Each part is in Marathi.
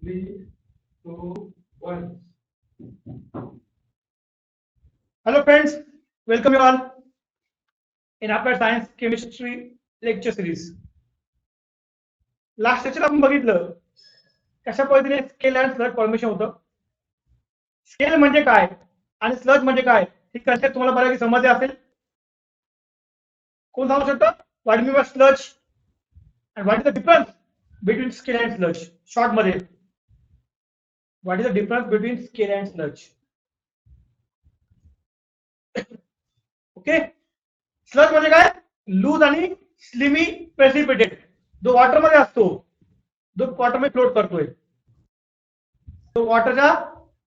3, 2, 1. Hello friends, welcome you all in Applied Science Chemistry lecture series. Last lecture आपण बघितलं कशा पद्धतीने स्केल अँड स्लज फॉर्मेशन होतं. स्केल म्हणजे काय आणि स्लज म्हणजे काय ही कन्सेप्ट तुम्हाला बऱ्यापैकी समजले असेल. कोण सांगू शकतं what mean by sludge and what is the difference between scale and sludge? Short मध्ये what is the difference between scale and sludge? Okay, sludge म्हणजे काय? लूज आणि स्लिमी प्रेसिपिटेट जो वॉटर मध्ये असतो, जो वॉटर मध्ये फ्लोट करतोय. तो वॉटरच्या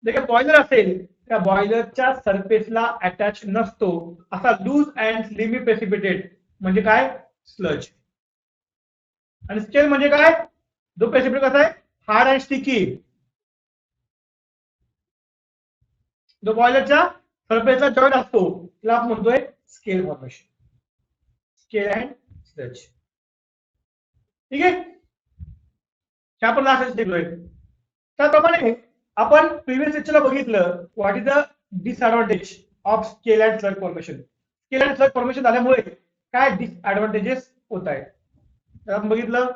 जे काही बॉयलर असेल त्या बॉयलरच्या सरफेसला अटॅच नसतो असा लूज अँड स्लिमी प्रेसिपिटेट म्हणजे काय? स्लज. आणि स्केल म्हणजे काय? जो प्रेसिपिटेट कसा आहे? हार्ड अँड स्टिकी, जो बॉयलरच्या सरफेसला जॉईंट असतो त्याला आपण म्हणतोय scale formation. Scale and sludge. ठीक आहे, हे आपण लास्ट शिकलोय. त्याप्रमाणे आपण प्रिव्हियस लेक्चरला बघितलं what is the disadvantage of scale and sludge formation. Scale and sludge formation झाल्यामुळे काय डिसएडव्हान्टेजेस होत आहेत. तर आपण बघितलं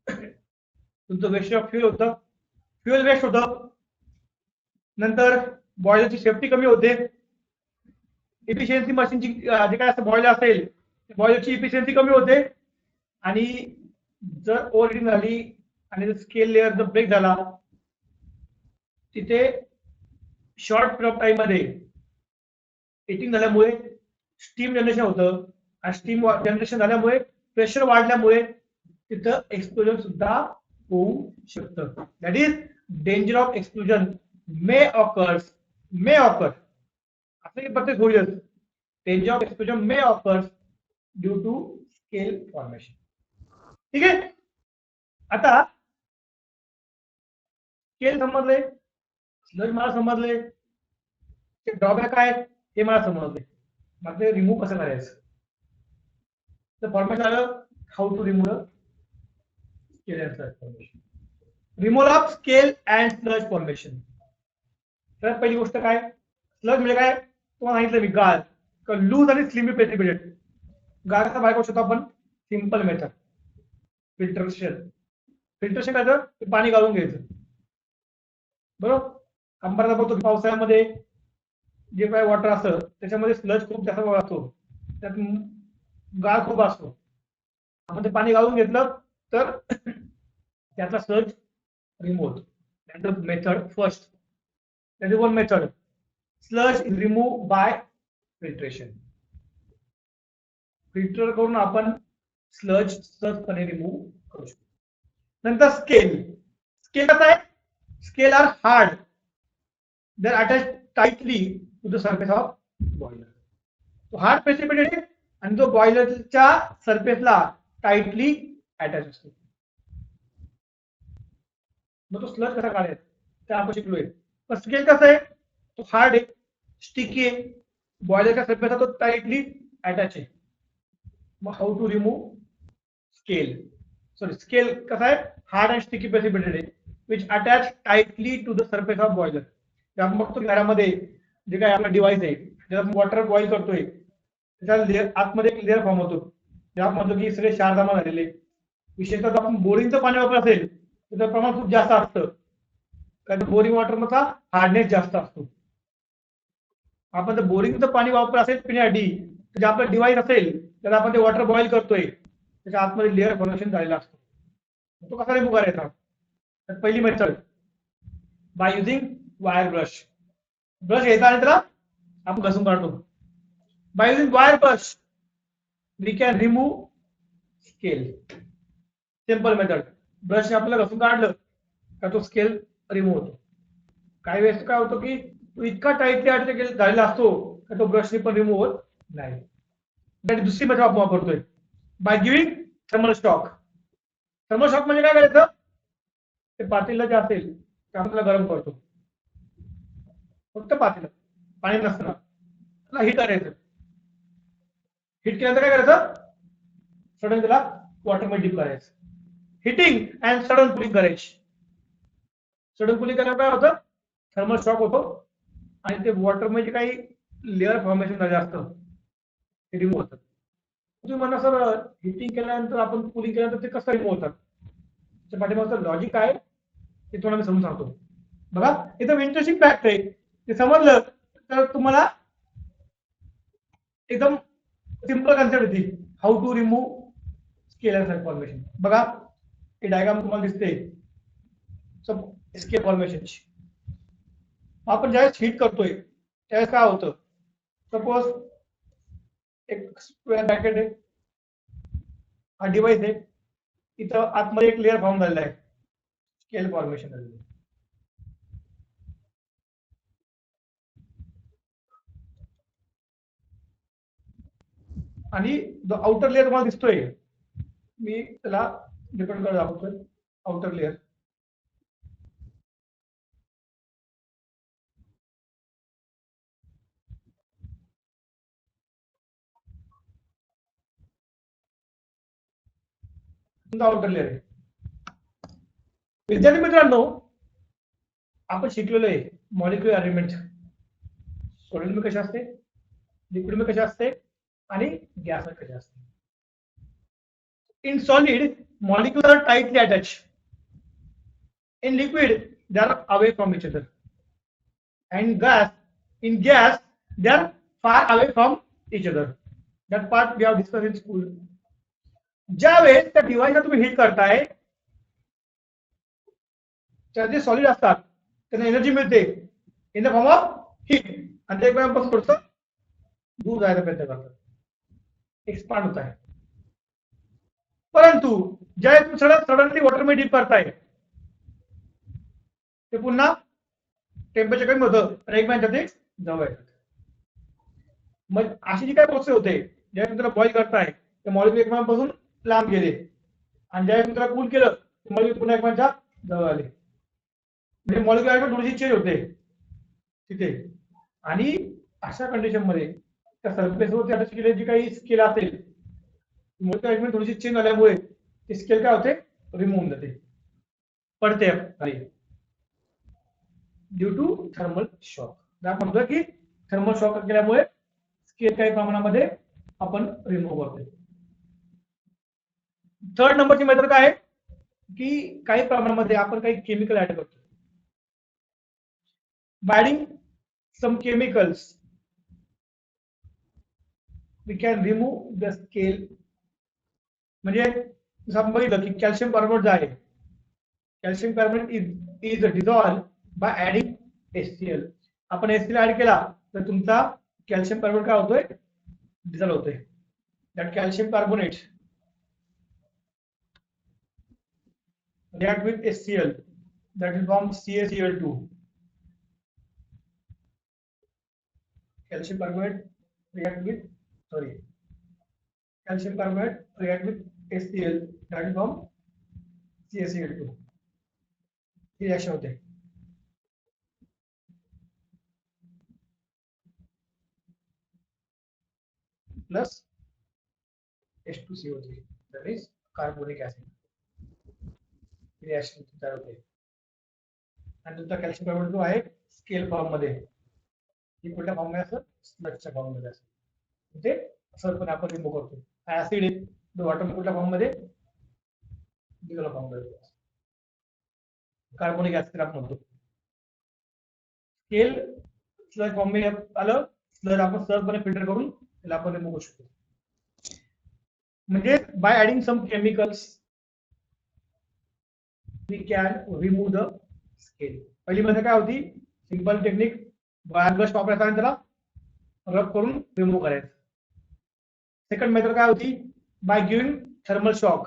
तुमचं वेस्ट ऑफ फ्युल होतं, फ्युएल वेस्ट होतं, नंतर बॉयलरची सेफ्टी कमी होते, इफिशियन्सी मशीनची जे काय असं बॉयलर असेल बॉयलरची इफिशियन्सी कमी होते, आणि जर ओव्हर हिटिंग झाली आणि स्केल लेअर जर ब्रेक झाला तिथे शॉर्ट पिरियड ऑफ टाइम मध्ये हिटिंग झाल्यामुळे स्टीम जनरेशन होतं, आणि स्टीम जनरेशन झाल्यामुळे प्रेशर वाढल्यामुळे तिथं एक्सप्लोजन सुद्धा होऊ शकतं. That is danger of explosion may occur असं प्रत्येक होईलच. Danger of explosion may occur due to scale formation. ठीक आहे, आता स्केल समजले, स्लज मला समजले, ते ड्रॉबॅक आहे हे मला समजले. मग ते रिमूव्ह कसं करायचं? तर फॉर्मेशन आलं, how to remove scale and sludge formation. Removal of scale and sludge formation. तर पहिली गोष्ट काय? स्लज म्हणजे काय तुम्हाला सांगितलं मी, गाळ, लूज आणि स्लिमी प्रेसिपिटेट. गाळ कसा बाहेर करू शकतो आपण? Simple method, filtration. फिल्ट्रेशन काय तर पाणी गाळून घ्यायचं, बरोबर. कंपॅरेटिव्ह बघतो की पावसाळ्यामध्ये जे काही वॉटर असतं त्याच्यामध्ये स्लज खूप जास्त असतो, त्यात गाळ खूप असतो. आपण ते पाणी गाळून घेतलं तर त्याचा स्लज रिमूव्ह होतो. That is method first. That is one method. Sludge is remove bye filtration. Filter करून आपण स्लज सहजपणे रिमूव्ह करू शकतो. नंतर स्केल. स्केल कसा आहे? Scale are hard, they are attach tightly to the surface of boiler. तो हार्ड प्रेसिपिटेट आहे आणि तो बॉयलरच्या सरफेसला टाइटली अटॅच असतो. मग तो स्लज कसा काढायचा ते आपण शिकलोय. पण स्केल कसं आहे? तो हार्ड आहे, स्टिकी आहे, बॉयलरच्या सरफेसला तो टाइटली अटॅच आहे. मग how to remove scale? Sorry, scale कसा आहे? हार्ड अँड स्टिकी प्रेसिपिटेट आहे which attach tightly to the surface of boiler. आपण बघतो घरामध्ये जे काही आपला डिव्हाइस आहे ज्याला आपण वॉटर बॉईल करतोय त्याच्या लेअर आतमध्ये एक लेअर फॉर्म होतो, ज्याला म्हणतो की सगळे क्षार जमा झालेले. विशेषतः आपण बोरिंगचं पाणी वापरत असेल तर त्याचं प्रमाण खूप जास्त असतं, कारण बोरिंग वॉटर मधला हार्डनेस जास्त असतो. आपण जर बोरिंगचं पाणी वापरत असेल पिण्यासाठी तर जे आपलं डिव्हाइस असेल त्याला आपण ते वॉटर बॉईल करतोय त्याच्या आतमध्ये लेअर फॉर्मेशन झालेला असतो. तो कसा रिमूव्ह करायचा? तर पहिली method by using wire brush. Brush घ्यायचा आणि त्याला आपण घासून काढतो. By using wire brush we can remove scale. Simple method. ब्रशने आपल्याला घासून काढलं का तो स्केल रिमूव्ह होतो. काही वेळेस काय होतं की तो इतका टाईटली अटॅच झालेला असतो का तो ब्रशने पण रिमूव्ह होत नाही. दुसरी मेथड आपण वापरतोय by giving thermal shock. Thermal shock म्हणजे काय करायचं? ते पातेलं जे असेल ते आपल्याला गरम करतो, फक्त पातेलं, पाणी नसताना त्याला हिट करायचं. हिट केल्यानंतर काय करायचं? सडन त्याला वॉटर मध्ये डिप करायचं. हिटिंग अँड सडन कुलिंग करायची. सडन कुलिंग केल्यावर काय होतं, थर्मल शॉक होतो आणि ते वॉटर मध्ये काही लेअर फॉर्मेशन झाले असतं ते रिमूव्ह होतात. तुम्ही म्हणा सर हिटिंग केल्यानंतर आपण कुलिंग केल्यानंतर ते कसं रिमूव्ह होतात, त्या पाठीमागचं लॉजिक काय ते तुम्हाला मी समजून सांगतो. बघा एकदम इंटरेस्टिंग फॅक्ट आहे, ते समजलं तर तुम्हाला एकदम सिंपल कन्सेप्ट होती, how to remove scaler formation. बघा हे डायग्राम तुम्हाला दिसते स्केल फॉर्मेशनची. आपण ज्यावेळेस हिट करतोय त्यावेळेस काय होतं, सपोज एक स्क्वेअर ब्रॅकेट आहे, हा डिवाइस आहे, इथं आतमध्ये एक लेअर फॉर्म झालेला आहे, स्केल फॉर्मेशन झालेलं आहे. आणि जो आउटर लेअर मला दिसतोय, मी त्याला डिपेंड करत दाखवतोय आउटर लेअर. आउटर लेअर आहे. विद्यार्थी मित्रांनो, आपण शिकलेलो आहे मॉलिक्युलर अरेंजमेंट. सॉलिड में कशी असते, लिक्विड में कशी असते आणि गॅस में कशी असते. In solid, molecules are tightly attached. In liquid, they are away from each other. And in gas, they are far away from each other. That part we have discussed in school. ज्यावेळेस त्या डिव्हाइसला तुम्ही हिट करताय, त्या जे सॉलिड असतात त्यांना एनर्जी मिळते in the form of heat, आणि ते एकमेकांपासून थोडंसं दूर जायला प्रयत्न करतात, एक्सपांड होत आहे. परंतु ज्यावेळेस तुम्ही सडनली वॉटर मध्ये डीप करताय, ते पुन्हा टेम्परेचर कमी होतं आणि एकमेकांच्या ते जवळ येतात. मग अशी जी काय प्रोसेस होते, ज्यावेळेस तुम्ही बॉईल करताय ते मॉलिक्युल एकमेकांपासून लांब गेले, आणि ज्यावेळेस तुम्ही त्याला कूल केलं मॉलिक्युल पुन्हा एकमेकांच्या जवळ आले. म्हणजे मॉलिक्युल थोडीशी चेंज होते तिथे. आणि अशा कंडिशन मध्ये त्या सरफेसवरती अटॅच केलेली जी काही स्केल असेल, मॉलिक्युल थोडीशी चेंज झाल्यामुळे ती स्केल काय होते, रिमूव्ह होऊन जाते, पडते खाली ड्यू टू थर्मल शॉक. आपण म्हणतो की थर्मल शॉक केल्यामुळे स्केल काही प्रमाणामध्ये आपण रिमूव्ह करतो. थर्ड नंबरची मेथड काय आहे की काही प्रमाणामध्ये आपण काही केमिकल ऍड करतो. By adding some chemicals, we can remove the scale. म्हणजे जसं आपण बघितलं की कॅल्शियम कार्बोनेट जे आहे, calcium carbonate is dissolve by adding HCl. आपण HCl ऍड केला तर तुमचा कॅल्शियम कार्बोनेट काय होतोय, डिझॉल्व होतोय. That calcium carbonate react with HCl, that will form CaCl2. Calcium carbonate react with HCl, that will form CaCl2. ही रिएक्शन होते. Plus H2CO3, that is carbonic acid. Reaction तयार होते. आणि तुमचा कॅल्शियम कार्बोनेट जो आहे स्केल फॉर्म मध्ये, ही कुठल्या फॉर्म मध्ये असं, स्लजच्या फॉर्म मध्ये असं, ते सरपणे आपण रिमूव्ह करतो. ऍसिड आहे जो वॉटर कुठल्या फॉर्म मध्ये, डिझॉल्व्ह फॉर्म मध्ये, कार्बोनिक ऍसिड आपण म्हणतो. स्केल स्लज फॉर्म मध्ये आलं, स्लज आपण सहजपणे फिल्टर करून त्याला आपण रिमूव्ह करू शकतो. म्हणजे by adding some chemicals we can remove the scale. पहिली मेथड काय होती, सिंपल टेक्निक, वायर ब्रश वापरायचा आणि त्याला रब करून रिमूव्ह करायचं. सेकंड मेथड काय होती, by giving thermal shock,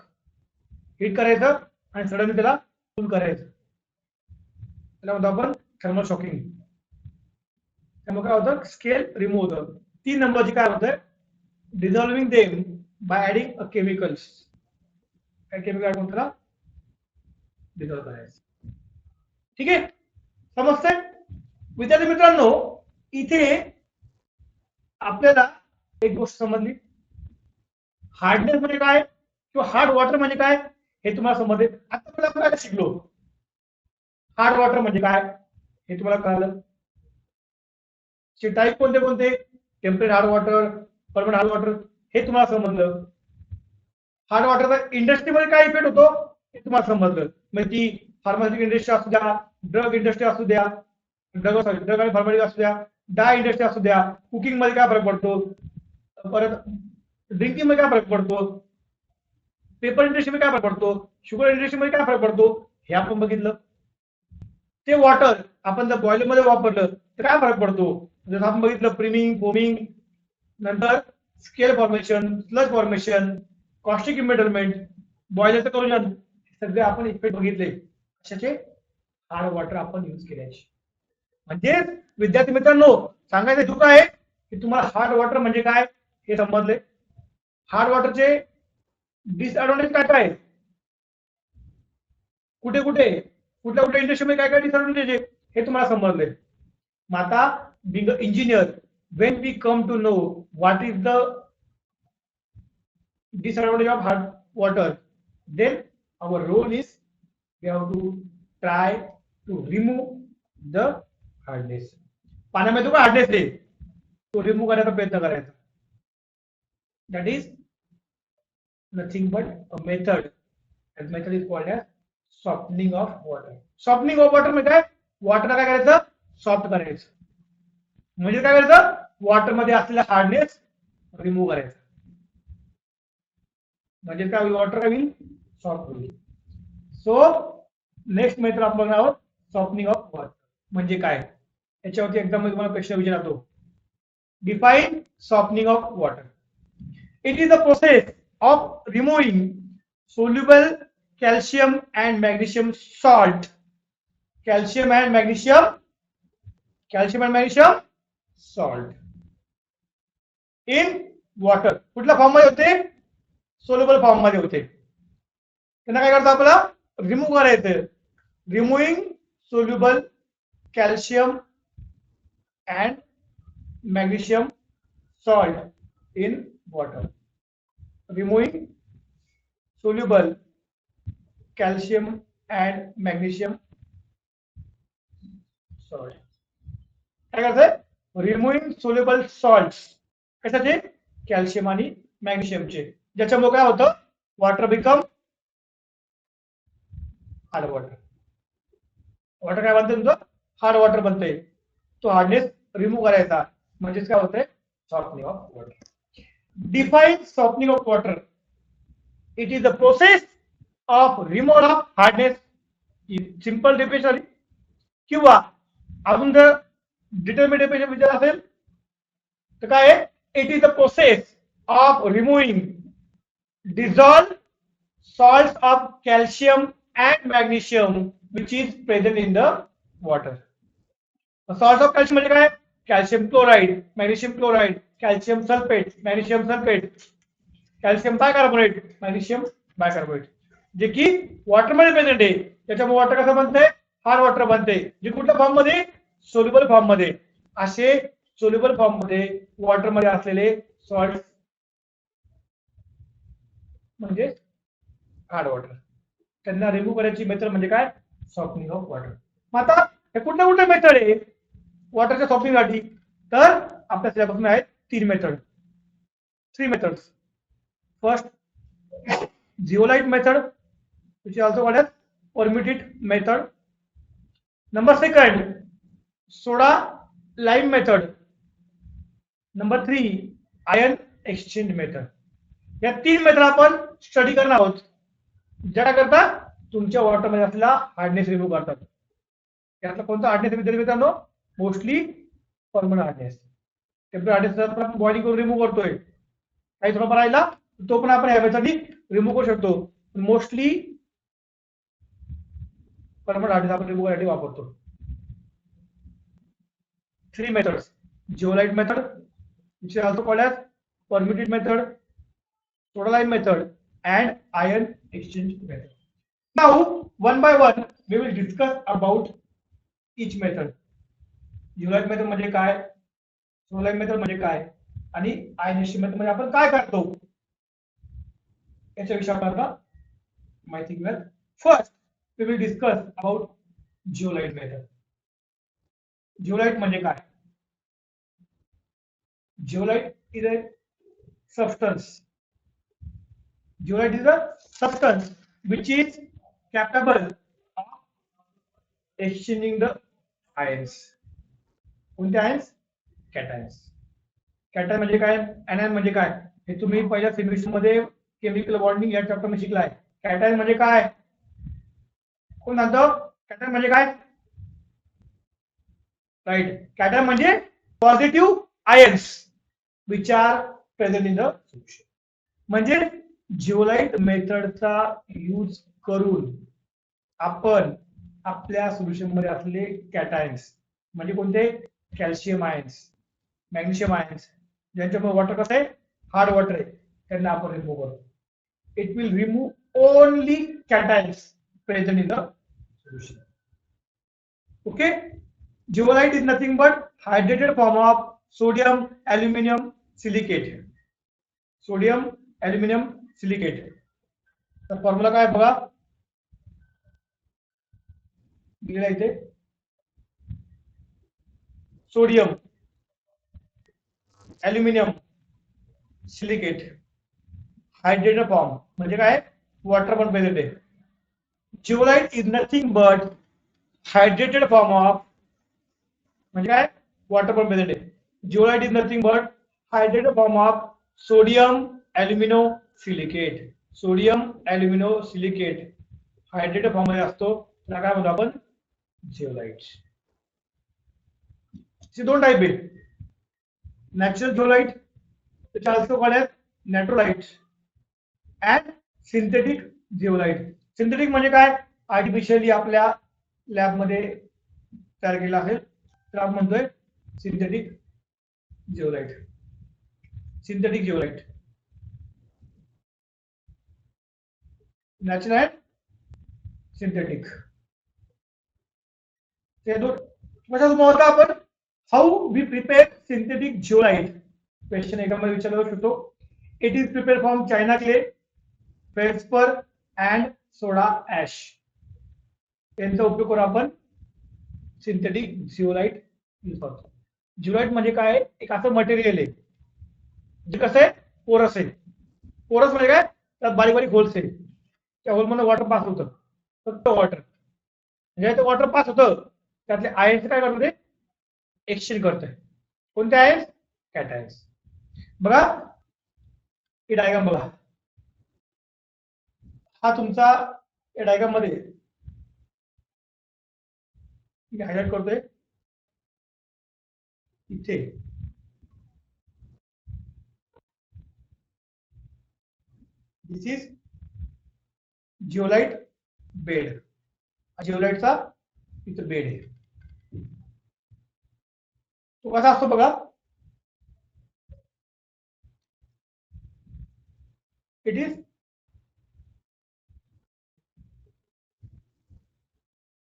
hit करायचं आणि सडनली त्याला कूल करायचं, त्याला म्हणतो आपण थर्मल शॉकिंग. त्यामुळे काय होतं, स्केल रिमूव्ह होतं. 3 नंबरची काय होतं, dissolving them by adding a chemicals. काय केमिकल ऍड करून त्याला डिझॉल्व करायचं. ठीक आहे, समजतंय विद्यार्थी मित्रांनो. इथे आपल्याला एक गोष्ट समजली, हार्डनेस म्हणजे काय किंवा हार्ड वॉटर म्हणजे काय हे तुम्हाला समजले. आता आपण काय शिकलो, हार्ड वॉटर म्हणजे काय हे तुम्हाला कळालं. टाईप कोणते कोणते, temperate hard water, permanent hard water, हे तुम्हाला समजलं. हार्ड वॉटरचा इंडस्ट्रीमध्ये काय इफेक्ट होतो हे तुम्हाला समजलं. म्हणजे ती फार्मास्युटिकल इंडस्ट्री असू द्या, ड्रग इंडस्ट्री असू द्या, ड्रग आणि फार्मास्युटिकल असू द्या, डाय इंडस्ट्री असू द्या, कुकिंग मध्ये काय फरक पडतो, परत ड्रिंकिंग मध्ये काय फरक पडतो, पेपर इंडस्ट्रीमध्ये काय फरक पडतो, शुगर इंडस्ट्रीमध्ये काय फरक पडतो, हे आपण बघितलं. ते वॉटर आपण जर बॉयलर मध्ये वापरलं तर काय फरक पडतो, जसं आपण बघितलं प्रीमिंग, फोमिंग, नंतर scale formation, sludge formation, caustic embrittlement, बॉयलरचं करोजन, सगळे आपण इफेक्ट बघितले कशाचे, हार्ड वॉटर आपण यूज केल्याचे. म्हणजे विद्यार्थी मित्रांनो सांगायचं हेतू काय आहे की तुम्हाला हार्ड वॉटर म्हणजे काय हे समजले. हार्ड वॉटरचे डिसएडव्हान्टेज काय काय, कुठे कुठे कुठल्या कुठल्या इंडस्ट्रीमध्ये काय काय डिसएडव्हान्टेज आहे हे तुम्हाला समजले. मग आता being engineer, when we come to know what is the disadvantage of hard water, then our role is we have to try to remove the hardness. पाण्यामध्ये जो हार्डनेस आहे तो रिमूव्ह करायचा प्रयत्न करायचा. That is nothing but a method. that method is called as softening of water. softening of water म्हणजे काय, वॉटर काय करायचं, सॉफ्ट करायचं. म्हणजे काय करायचं, वॉटर मध्ये असलेला हार्डनेस रिमूव्ह करायचा. म्हणजे काय, वॉटर काय होईल, सॉफ्ट होईल. सो नेक्स्ट मेथड आपण बघणार आहोत सॉफ्टनिंग ऑफ वॉटर म्हणजे काय. याच्यावरती एक्झाम मध्ये तुम्हाला प्रश्न विचारतो. Define softening of water. It is the process of removing soluble calcium and magnesium salt. calcium and magnesium salt in water. कुठल्या फॉर्म मध्ये होते, सोल्युबल फॉर्म मध्ये होते. त्यांना काय करतो आपल्याला, रिमूव्ह करायचं. Removing soluble calcium and magnesium salt in water. Removing soluble calcium and magnesium salt. काय करायचंय, रिमूव्हिंग सोल्युबल सॉल्ट्स, कशाचे, कॅल्शियम आणि मॅग्नेशियमचे, ज्याच्यामुळे काय होतं, water become hard water. Water काय बनते तुमचं, हार्ड वॉटर बनते. तो हार्डनेस रिमूव्ह करायचा म्हणजेच काय होतंय, softening of water. Define softening of water. It is the process of removal of hardness. Simple definition किंवा अजून जर डिटर्मिनेट डेफिनेशन विचार असेल तर काय आहे, it is the process of removing dissolve salts of calcium and magnesium which is present in the water. salts of calcium म्हणजे काय, calcium chloride, magnesium chloride, calcium sulphate, magnesium sulphate, calcium bicarbonate, magnesium bicarbonate, जे की वॉटर मध्ये प्रेझेंट आहे. त्याच्यामुळे वॉटर कसं बनते, हार्ड वॉटर बनते. जे कुठल्या फॉर्म मध्ये, सोल्युबल फॉर्म मध्ये. असे सोल्युबल फॉर्म मध्ये वॉटर मध्ये असलेले सॉल्ट म्हणजे हार्ड वॉटर. त्यांना रिमूव्ह करायची मेथड म्हणजे काय, सॉफ्टनिंग ऑफ वॉटर. मग आता हे कुठल्या कुठल्या मेथड आहे वॉटरच्या सॉफ्टनिंग साठी, तर आपल्या सिलेबसमध्ये आहेत 3 method, 3 methods. First, zeolite method, which is also called as permitted method. Number 2, soda lime method. Number 3, ion exchange method. या 3 मेथड आपण स्टडी करणार आहोत, ज्या करता तुमच्या वॉटर मध्ये असलेला हार्डनेस रिमूव्ह करतात. यातला कोणता हार्डनेस विद्यार्थी मित्रांनो, mostly permanent hardness. Temporary hardness आपण बॉइलिंग करून रिमूव्ह करतोय, काही थोडंफार राहिला तो पण आपण या मेथडनी रिमूव्ह करू शकतो. मोस्टली परमनंट हार्डनेस आपण रिमूव्ह करण्यासाठी वापरतो. 3 methods: zeolite method, which is also called as permitted method, soda lime method, and ion exchange method. Now, one by one, we will discuss about each method. zeolite method म्हणजे काय, soda lime method म्हणजे काय, आणि ion exchange method म्हणजे आपण काय करतो याच्या विषयी आपण माहिती घेऊया. First we will discuss about zeolite method. Zeolite म्हणजे काय? Zeolite is a substance. Zeolite is a substance which is capable of exchanging the ions. कोणते आयन्स? कॅटायन्स. कॅटायन म्हणजे काय? एनायन म्हणजे काय? हे तुम्ही पहिल्या सेमिस्टर मध्ये केमिकल बॉन्डिंग या चॅप्टर मध्ये शिकलाय. कॅटायन म्हणजे काय? कोण सांगतो? कॅटायन म्हणजे काय? राईट. कॅटायन म्हणजे positive ions which are present in the solution. म्हणजे जिओलाइट मेथडचा यूज करून आपण आपल्या सोल्युशन मध्ये असलेले कॅटायन्स म्हणजे कोणते? कॅल्शियम आयन्स, मॅग्नेशियम आयन्स, ज्यांच्यामुळे वॉटर कसं आहे? हार्ड वॉटर आहे, त्यांना आपण रिमूव्ह करतो. It will remove only कॅटायन्स present in the solution. Okay. Zeolite is nothing but hydrated form of sodium aluminium silicate. Sodium aluminium silicate. तर फॉर्म्युला काय बघा, दिलेला इथे. Sodium aluminium silicate hydrated form म्हणजे काय? वॉटर पण प्रेझेंट आहे. Zeolite is nothing but hydrated form of म्हणजे काय? वॉटर पण प्रेझेंट आहे. Zeolite is nothing but hydrated form of sodium alumino silicate. Sodium alumino silicate hydrated form मध्ये असतो, त्याला काय म्हणतो आपण? जिओलाइट. दोन टाइप आहे. Natural zeolite, which also called as नॅट्रोलाइट, and synthetic zeolite. Synthetic म्हणजे काय? आर्टिफिशियली आपल्या लॅब मध्ये तयार केला आहे, तर आपण म्हणतोय synthetic zeolite. Synthetic zeolite, natural and synthetic. ते दोन कशाचं होता आपण? How we prepare synthetic zeolite. Question एकामध्ये विचारला शकतो. It is prepare from china clay, felspar and soda ash. यांचा उपयोग करून आपण सिंथेटिक जिओलाइट यूज करतो. जिओलाइट म्हणजे काय? एक असं मटेरियल आहे जे कसं आहे? पोरस आहे. पोरस म्हणजे काय? त्यात बारीक बारीक होल्स आहे, त्या होलमध्ये वॉटर पास होतं, फक्त वॉटर. म्हणजे ते वॉटर पास होतं, त्यातले आयन्स काय करतात? एक्सचेंज करतोय. कोणते आयन्स? कॅटायन्स. बघा ही डायग्राम बघा. हा तुमचा या डायग्राम मध्ये मी हायलाइट करतोय इथे. दिस इज जिओलाइट बेड. जिओलाइटचा इथं बेड आहे. तो कसा असतो बघा. इट इज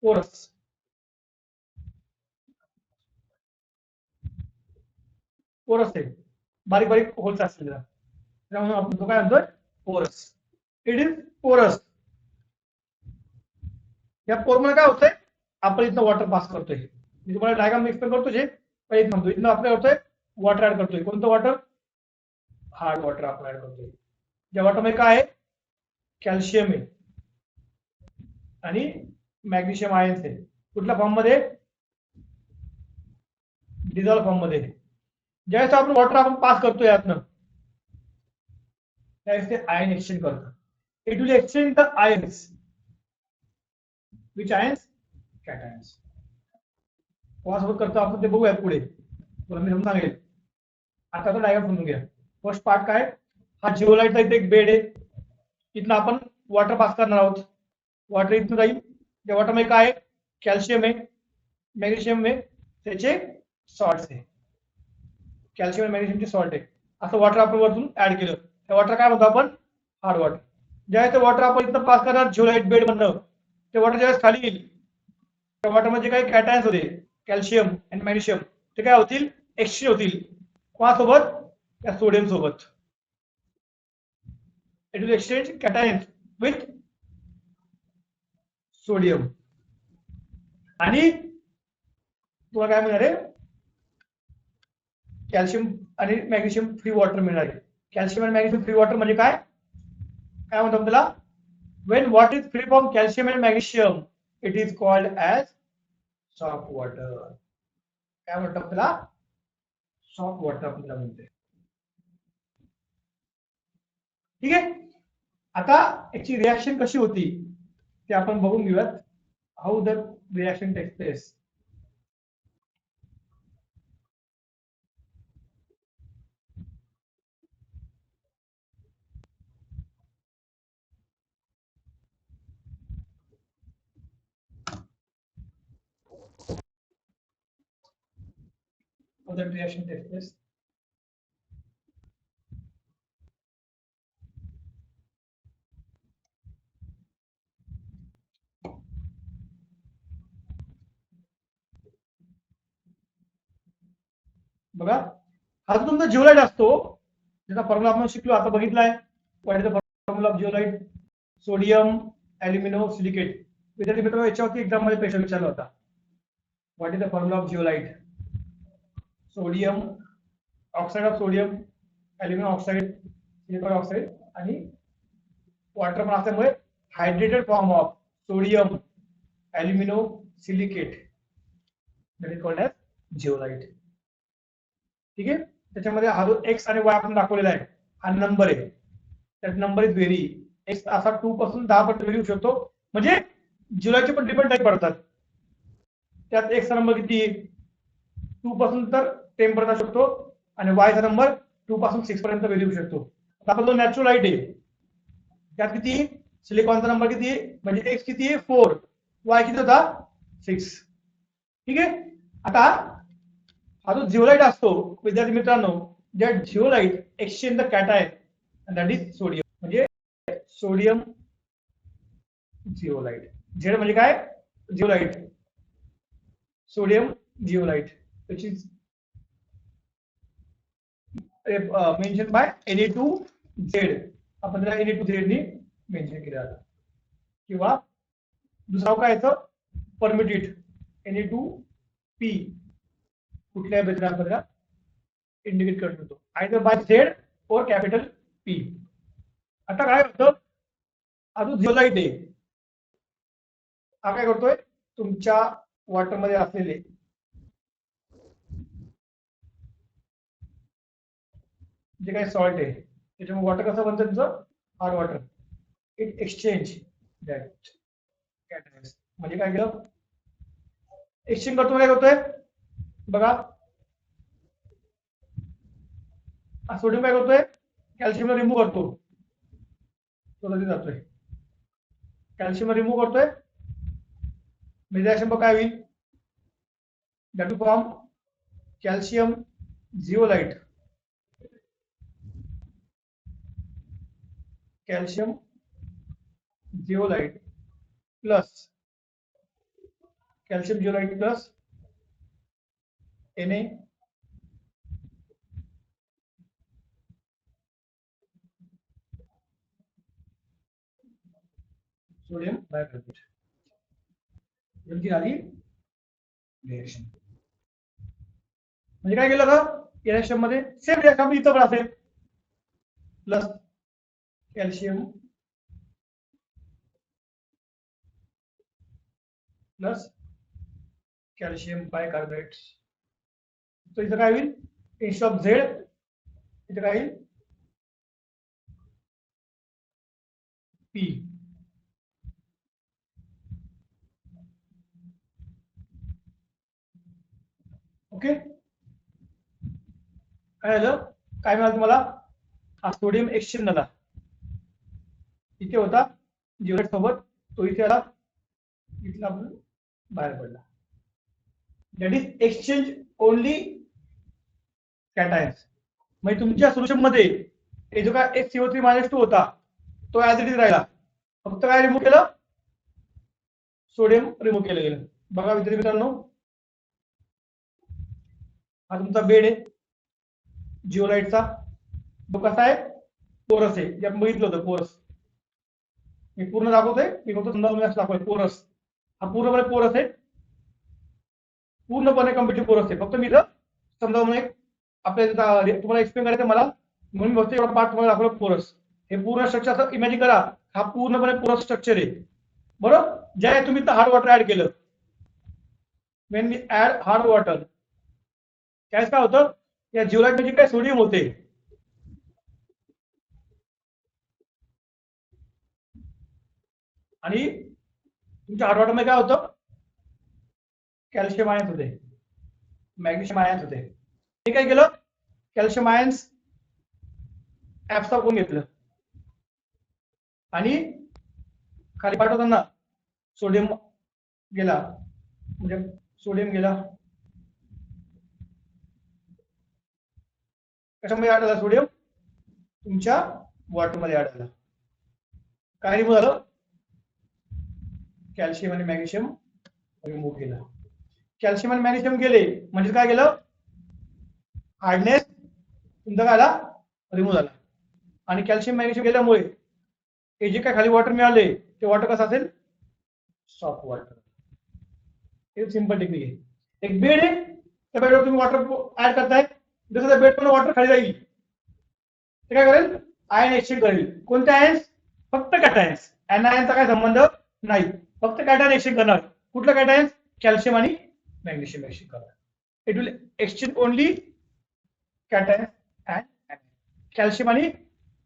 पोरस. पोरस आहे, बारीक बारीक होल्स असलेला, त्यामुळे आपण तो काय म्हणतोय? पोरस. इट इज पोरस. या पोरमध्ये काय होतंय? आपण इथं वॉटर पास करतोय. मी तुम्हाला डायग्राम एक्सप्लेन करतो जे पहिले म्हणतो. इथं आपण होतोय वॉटर ऍड करतोय. कोणतं वॉटर? हार्ड वॉटर आपण ऍड करतोय. या वॉटर मध्ये काय आहे? कॅल्शियम आहे आणि मॅग्नेशियम आयन्स आहे. कुठल्या फॉर्म मध्ये? डिझॉल्व फॉर्म मध्ये. ज्यावेळेस आपण वॉटर आपण पास करतोय यातनं, त्यावेळेस ते आयन एक्सचेंज करतं. It will exchange the ions. Which ions? कॅटायन्स. कोणासोबत करतो आपण ते बघूयात पुढे, तुला मी समजून सांगेल. आता डायग्राम समजून घ्या. फर्स्ट पार्ट काय? हा जिओलाइटचा इथे एक बेड आहे, इथनं आपण वॉटर पास करणार आहोत. वॉटर इथनं जाईल. त्या वॉटर मध्ये काय आहे? कॅल्शियम आहे, मॅग्नेशियम आहे, त्याचे सॉल्ट्स आहे. कॅल्शियम आणि मॅग्नेशियमचे सॉल्ट आहे. असं वॉटर आपण वरतून ऍड केलं, त्या वॉटर काय म्हणतो आपण? Hard water. ज्यावेळेस ते वॉटर आपण इथनं पास करणार जिओलाइट बेड मधनं, ते वॉटर ज्यावेळेस खाली येईल, त्या वॉटर मध्ये काही कॅटायन्स होते, कॅल्शियम आणि मॅग्नेशियम, ते काय होतील? एक्सचेंज होतील. कोणासोबत? त्या सोडियम सोबत. It will exchange कॅटायन्स with sodium. आणि तुला काय मिळणार आहे, कॅल्शियम आणि मॅग्नेशियम फ्री वॉटर मिळणार आहे. कॅल्शियम आणि मॅग्नेशियम फ्री वॉटर म्हणजे काय काय म्हणतो त्याला, when water is free from calcium and magnesium it is called as soft water. काय म्हणतात त्याला, सॉफ्ट वॉटर आपण त्याला म्हणते. ठीक आहे. आता याची रिॲक्शन कशी होती ते आपण बघून घेऊयात. How the reaction takes place. How that reaction takes place. बघा, हा जो तुमचा जिओलाइट असतो त्याचा फॉर्म्युला आपण शिकलो, आता बघितलाय. What is the formula of zeolite, sodium alumino silicate. विद्यार्थी मित्रांनो याच्यावरती एक्झाम मध्ये प्रश्न विचारला होता. What is the formula of zeolite, sodium oxide of sodium, alumino oxide, silicon oxide आणि वॉटर पण असल्यामुळे hydrated form of sodium alumino silicate that is called as zeolite. ठीक आहे. त्याच्यामध्ये हा जो एक्स आणि वाय आपण दाखवलेला आहे हा नंबर आहे, त्यात नंबर इज व्हेरी. एक्स असा 2 पासून 10 पर्यंत व्हेरी होऊ शकतो, म्हणजे जिओलाइटचे पण डिफरंट टाईप पडतात. त्यात एक्सचा नंबर किती 2 पासून तर 10 पर्यंत असू शकतो आणि वायचा नंबर 2 पासून 6 पर्यंत व्हेरी होऊ शकतो. आता जो नॅचरल लाईट आहे त्यात किती, सिलिकॉनचा नंबर किती आहे, म्हणजे एक्स किती आहे 4, वाय किती होता 6. ठीक आहे. आता हा जो जिओलाइट असतो विद्यार्थी मित्रांनो, ज्या zeolite exchange the cation that is sodium, म्हणजे सोडियम जिओलाइट. झेड म्हणजे काय, zeolite, sodium zeolite which is mentioned by Na2Z. आपण त्याला Na2Z ने मेन्शन केलं जातं. किंवा दुसरा काय येतं परमिटेड Na2P, कुठल्या बेसवर आपल्याला इंडिकेट करत होतो आयदर बाय झेड और कॅपिटल पी. आता काय होतं, हा जो जिओलाइट आहे हा काय करतोय, तुमच्या वॉटर मध्ये असलेले जे काही सॉल्ट आहे त्याच्यामुळे वॉटर कसं बनतं तुमचं hard water. It exchange that कॅटायन्स, म्हणजे काय केलं एक्सचेंज करतो, काय करतोय बघा, सोडियम काय करतोय कॅल्शियमला रिमूव्ह करतो, तो कधी जातोय कॅल्शियम रिमूव्ह करतोय, रिॲक्शन काय होईल, that will form calcium zeolite, calcium zeolite plus calcium zeolite plus Na sodium bicarbonate. यांची आली रिएक्शन. म्हणजे काय केलं का या रिएक्शन मध्ये सेम रिएक्शन इथं पण असेल, plus calcium plus calcium bicarbonate. तो इथं काय होईल, इंस्टेड ऑफ झेड इथं काय होईल पी. ओके. काय झालं, काय मिळालं तुम्हाला, हा सोडियम एक्सचेंज झाला, इथे होता जिओलाइट सोबत, तो इथे आला, इथला आपण बाहेर पडला. That is exchange only कॅटायन्स. म्हणजे तुमच्या सोल्युशन मध्ये हे जो काय HCO3-2 होता तो ऍज इट इज राहिला, फक्त काय रिमूव्ह केलं, सोडियम रिमूव्ह केलं गेलं. बघा विद्यार्थी मित्रांनो, हा तुमचा बेड आहे जिओलाइटचा, तो कसा आहे पोरस आहे, जे आपण बघितलं होतं पोरस. मी पूर्ण दाखवतोय, मी फक्त समजा दाखवतोय पोरस, हा पूर्णपणे पोरस आहे. पूर्णपणे कम्प्लीटली पोरस आहे. फक्त मी इथं समजा म्हणून एक आपल्याला तुम्हाला एक्सप्लेन करायचं मला, म्हणून फक्त एवढा पार्ट तुम्हाला दाखवलं पोरस. हे पूर्ण स्ट्रक्चर असं इमॅजिन करा, हा पूर्णपणे पोरस स्ट्रक्चर आहे. बरोबर. ज्या तुम्ही हार्ड वॉटर ऍड केलं, when we add hard water, त्यावेळेस काय होतं, या जिओलाइट मध्ये काय सोडियम होते, आणि तुमच्या हार्ड वॉटर मध्ये काय होतं, कॅल्शियम आयन्स होते, मॅग्नेशियम आयन्स होते. हे काय केलं, कॅल्शियम आयन्स ऍब्सॉर्ब करून घेतलं, आणि खाली पाठवताना सोडियम गेला, म्हणजे सोडियम गेला कशामध्ये ऍड झाला, सोडियम तुमच्या वॉटर मध्ये ऍड झाला. काय रिमूव्ह झालं, कॅल्शियम आणि मॅग्नेशियम रिमूव्ह केला. कॅल्शियम आणि मॅग्नेशियम गेले म्हणजे काय गेलं, हार्डनेस तुमचा काय झाला, रिमूव्ह झाला. आणि कॅल्शियम मॅग्नेशियम गेल्यामुळे हे जे काय खाली वॉटर मिळाले ते वॉटर कसं असेल, सॉफ्ट वॉटर. हे सिंपल टेक्निक आहे. एक बेड आहे, त्या बेडवर तुम्ही वॉटर ऍड करताय, जसं त्या बेड पण वॉटर खाली जाईल ते काय करेल, आयन एक्सचेंज करेल. कोणते आयन्स, फक्त कॅटायन्स. एनायनचा काय संबंध नाही, फक्त कॅटायन एक्सचेंज करणार. कुठलं कॅटायन्स, कॅल्शियम आणि मॅग्नेशियम एक्सचेंज करणार. It will exchange only cation and calcium आणि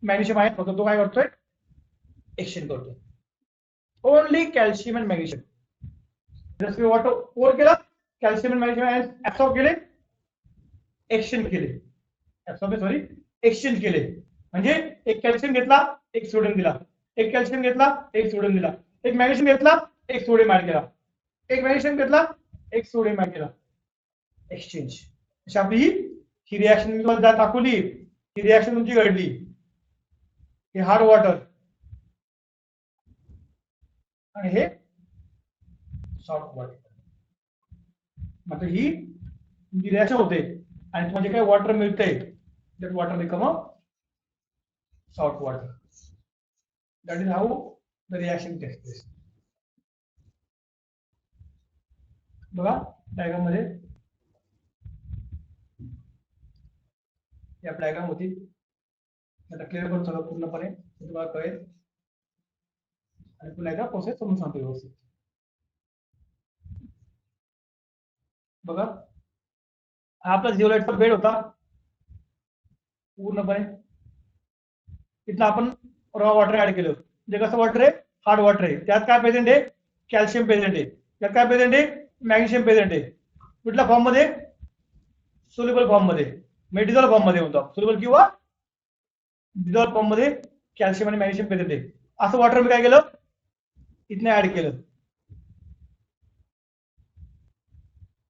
मॅग्नेशियम आयन होतो, तो काय करतोय, एक्सचेंज करतोय. Only calcium and magnesium. जसं वॉटर पोर केला, कॅल्शियम आणि मॅग्नेशियम आयन ऍब्सॉर्ब केले, एक्सचेंज केले, एक्सचेंज केले. म्हणजे एक कॅल्शियम घेतला, एक सोडियम दिला, एक कॅल्शियम घेतला, एक सोडियम दिला, एक मॅग्नेशियम घेतला, एक सोडियम ऍड केला, एक मॅग्नेशियम घेतला, एक सोडियम ऍड केला, एक्सचेंज. अशी आपली ही रिॲक्शन मी तुम्हाला दाखवली, ही रिॲक्शन तुमची घडली. हे हार्ड वॉटर आणि हे सॉफ्ट वॉटर. मग ही रिॲक्शन होते आणि तुम्हाला जे काही वॉटर मिळतंय, that water become a salt water. That is how the reaction takes place. बघा डायग्राम मध्ये, या डायग्राम होती, आता क्लिअर करतो सगळं पूर्णपणे, तुम्हाला कळेल. आणि पुन्हा एकदा प्रोसेस समजून सांगतो व्यवस्थित. बघा हा आपला जिओलाइटचा बेड होता पूर्णपणे. इथं आपण रॉ वॉटर ऍड केलं, म्हणजे कसं वॉटर आहे, हार्ड वॉटर आहे. त्यात काय प्रेझेंट आहे, कॅल्शियम प्रेझेंट आहे. त्यात काय प्रेझेंट आहे, मॅग्नेशियम प्रेझेंट आहे. कुठल्या फॉर्म मध्ये, सोल्युबल फॉर्म मध्ये, डिझॉल्व्ह फॉर्म मध्ये होतो. सोल्युबल किंवा डिझॉल्व्ह फॉर्म मध्ये कॅल्शियम आणि मॅग्नेशियम प्रेझेंट आहे. असं वॉटर मी काय केलं, इथनं ऍड केलं,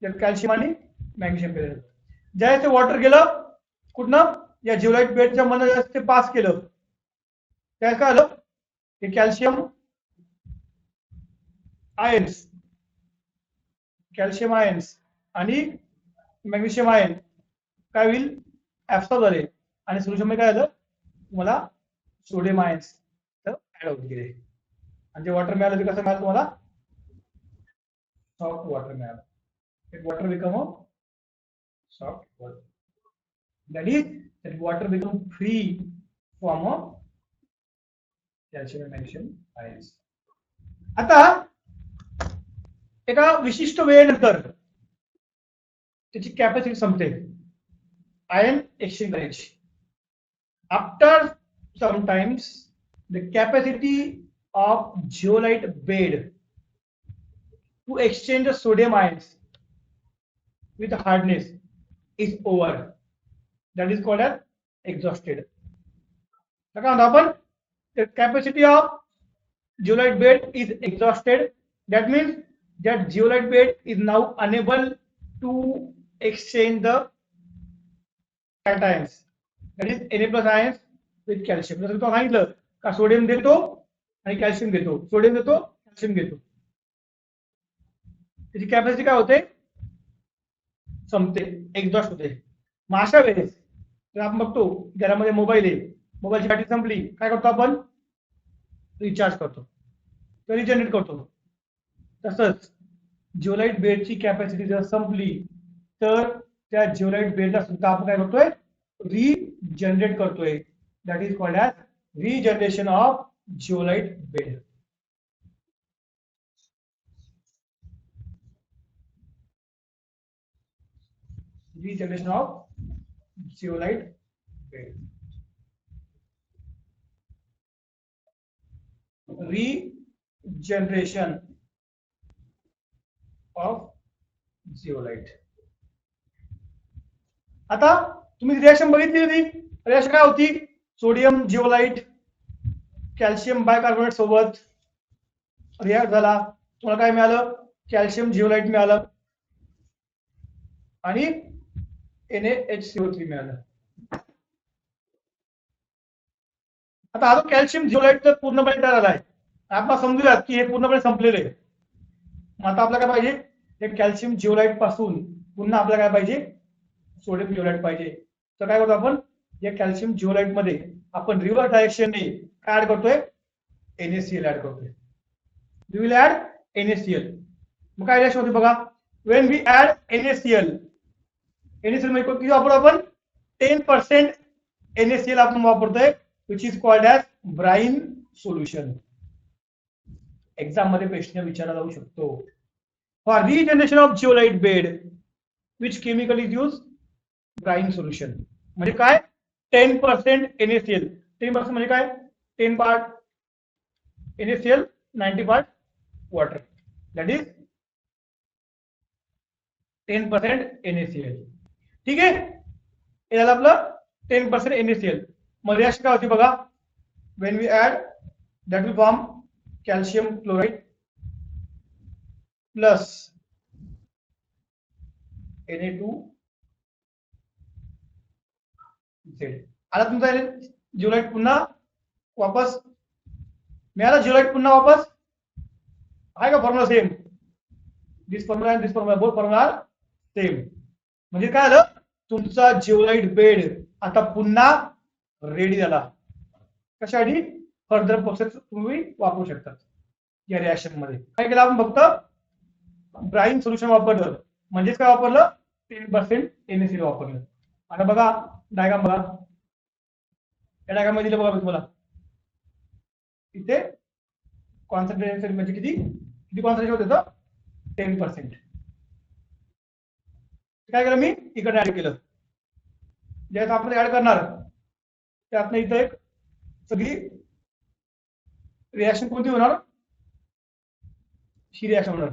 त्यात कॅल्शियम आणि मॅग्नेशियम प्रेझेंट. ज्यावेळेस ते वॉटर गेलं कुठनं, या जिओलाइट बेडच्या मध्ये ते पास केलं, त्यावेळेस काय आलं, हे कॅल्शियम आयन्स, कॅल्शियम आयन्स आणि मॅग्नेशियम आयन काय होईल, ऍब्सॉर्ब झाले, आणि सोल्युशन मध्ये काय झालं, तुम्हाला सोडियम आयन्स ऍड होत गेले. आणि जे वॉटर मिळालं ते कसं मिळालं तुम्हाला, सॉफ्ट वॉटर मिळालं. Water become a soft water. That is, that water become free from a calcium and magnesium ions. आता एका विशिष्ट वेळेनंतर त्याची कॅपॅसिटी संपते आयन एक्सचेंज करायची. After sometimes the capacity of zeolite bed to exchange sodium ions with hardness is over. That is called as exhausted. Upon the capacity of zeolite bed is exhausted. That means that zeolite bed is now unable to exchange the cations. That is Na+ ions with calcium. जसं तो सांगितलं का सोडियम देतो आणि कॅल्शियम घेतो, सोडियम देतो, कॅल्शियम घेतो. त्याची कॅपॅसिटी काय होते, संपते, एक्झॉस्ट होते. मग अशा वेळेस आपण बघतो घरामध्ये मोबाईल आहे, मोबाईलची बॅटरी संपली, काय करतो आपण, रिचार्ज करतो, रिजनरेट करतो. तसंच जिओलाइट बेडची कॅपॅसिटी जर संपली तर त्या जिओलाइट बेडला सुद्धा आपण काय करतोय, रिजनरेट करतोय. That is called as regeneration of zeolite bed. Regeneration of zeolite bed. Regeneration of zeolite. आता तुम्ही रिएक्शन बघितली होती. रिएक्शन काय होती? सोडियम जिओलाइट कॅल्शियम बायकार्बोनेट सोबत रिॲक्ट झाला. तुम्हाला काय मिळालं? कॅल्शियम जिओलाइट मिळालं आणि NaHCO3 मिळालं. आता हा जो कॅल्शियम जिओलाइट तर पूर्णपणे तयार झाला आहे. आपण समजूयात की हे पूर्णपणे संपलेले आहे. आता आपल्याला काय पाहिजे? हे कॅल्शियम जिओलाइट पासून पुन्हा आपल्याला काय पाहिजे? सोडियम जिओलाइट पाहिजे. तर काय करतो आपण? या कॅल्शियम जिओलाइट मध्ये आपण रिव्हर्स डायरेक्शनने काय ऍड करतोय? NaCl ऍड करतोय. We will add NaCl. मग काय रिएक्शन होते बघा? व्हेन वी ऍड NaCl मध्ये किती वापरू आपण? 10% NaCl आपण वापरतोय, which is called as brine solution. Exam मध्ये प्रश्न विचारला जाऊ शकतो. For regeneration of zeolite bed which chemical is use? Brine solution. म्हणजे काय? 10% NaCl. 10% म्हणजे काय? 10 part NaCl, 90 part water. That is 10% NaCl. ठीक आहे. हे झालं आपलं 10% NaCl. मग रिएक्शन काय होती बघा? When we add that will form calcium chloride plus Na2Z. आता तुमचा जिओलाइट पुन्हा वापस मिळाला. जिओलाइट पुन्हा वापस आहे का? Formula same. This formula and this formula both formula same. म्हणजे काय झालं? तुमचा जिओलाइट बेड आता पुन्हा रेडी झाला. कशासाठी? फर्दर प्रोसेस तुम्ही वापरू शकता. या रिएक्शन मध्ये काय केलं आपण? फक्त ब्राईन सोल्युशन वापरलं. म्हणजेच काय वापरलं? 10% NaCl वापरलं. आता बघा डायग्राम बघा. या डायग्राम मध्ये दिलं बघा तुम्हाला. इथे कॉन्सन्ट्रेशन म्हणजे किती कॉन्सन्ट्रेशन होतं? 10%. काय केलं मी? इकडे ऍड केलं. ज्यावेळेस आपण ऍड करणार त्यातनं इथं एक सगळी रिएक्शन कोणती होणार? ही रिएक्शन होणार.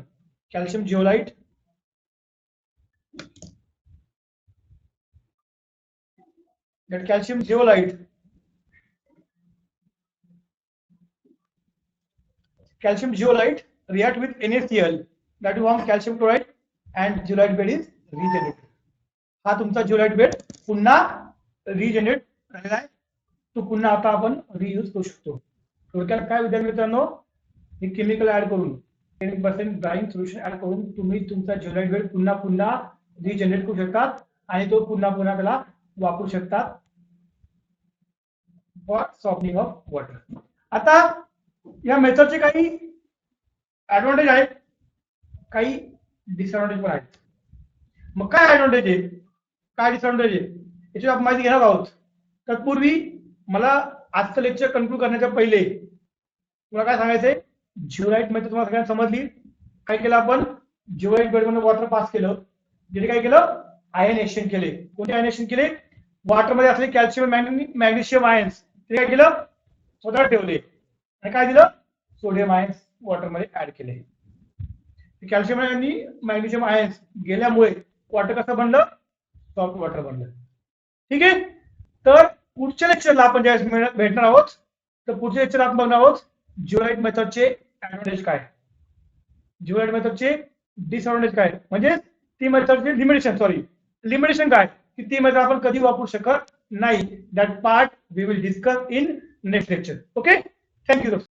Calcium zeolite that calcium zeolite react with NaCl that will form calcium chloride and zeolite bed is regenerated. हा तुमचा जिओलाइट बेड पुन्हा रिजनरेट झालेला आहे. तो पुन्हा आता आपण रियूज करू शकतो. थोडक्यात काय विद्यार्थी मित्रांनो, हे केमिकल ऍड करून 10% ब्राईन सोल्युशन ऍड करून तुम्ही तुमचा जिओलाइट बेड पुन्हा रिजनरेट करू शकता आणि तो पुन्हा त्याला वापरू शकता फॉर सॉफ्टनिंग ऑफ वॉटर. आता या मेथडचे काही ऍडव्हान्टेज आहेत, काही डिसएडव्हान्टेज पण आहेत. मग काय ऍडव्हान्टेज आहे, काय डिसएडव्हान्टेज आहे याची आपण माहिती घेणार आहोत. तत्पूर्वी मला आजचं लेक्चर कन्क्लूड करण्याच्या पहिले तुला काय सांगायचंय? जिओलाइट मेथड तुम्हाला सगळ्यांना समजली. काय केलं आपण? जिओलाइट बेडमध्ये वॉटर पास केलं, जेणे काय केलं? आयनेशन केले. कोणते आयनेशन केले? वॉटर मध्ये असलेले कॅल्शियम मॅग्नेशियम आयन्स ते काय केलं? स्वतः ठेवले आणि काय दिलं? सोडियम आयन्स वॉटर मध्ये ऍड केले. कॅल्शियम आणि मॅग्नेशियम आयन्स गेल्यामुळे वॉटर कसं बनलं? सॉफ्ट वॉटर बनलं. ठीक आहे. तर पुढच्या लेक्चरला आपण ज्यावेळेस भेटणार आहोत तर पुढच्या लेक्चर आपण बघणार आहोत जिओलाइट मेथडचे ऍडव्हान्टेज काय, जिओलाइट मेथडचे डिसएडव्हान्टेज काय, म्हणजे ती मेथडची लिमिटेशन काय, की ती मेथड आपण कधी वापरू शकत नाही. That part we will discuss in next lecture. Okay, thank you.